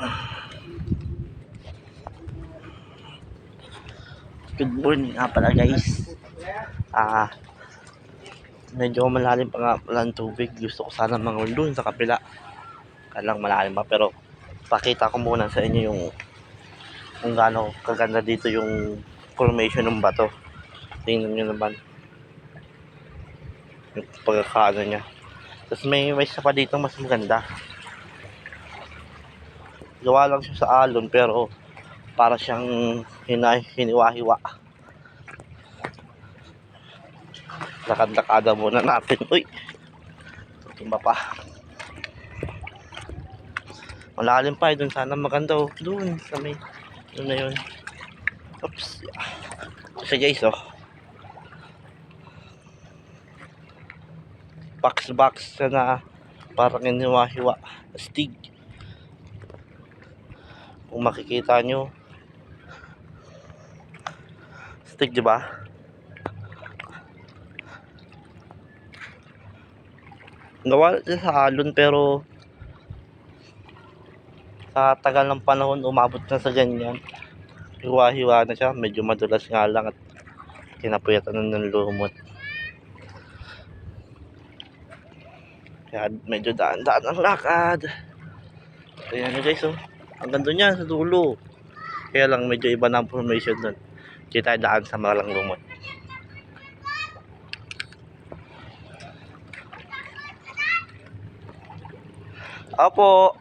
Good morning nga pala guys. Medyo malalim pa nga pala ang tubig. Gusto ko sana mangulo dun sa kapila. Kalang malalim pa, pero pakita ko muna sa inyo yung kung gaano kaganda dito yung formation ng bato. Tingnan nyo naman yung pagkakaano nya. Tapos may isa pa dito mas maganda. Gawa lang siya sa alon pero para siyang hiniwa-hiwa. Lakad-lakada muna natin. Uy! Tumba pa. Malalim pa, dun sana maganda oh. Dun sa may, dun na yun. Oops. Kasi guys oh. Box na parang hiniwa-hiwa. Astig. Kung makikita nyo. Astig, di ba? Gawa siya sa alon pero sa tagal ng panahon umabot na sa ganyan. Hiwa-hiwa na siya, medyo madulas nga lang at kinapuyatan ng lumot. Kaya medyo daan-daan ang lakad. Ayan nyo guys oh. Ang ganda niya sa dulo. Kaya lang medyo iba na ang formation nun. Hindi tayo daan sa malang lumot. Opo.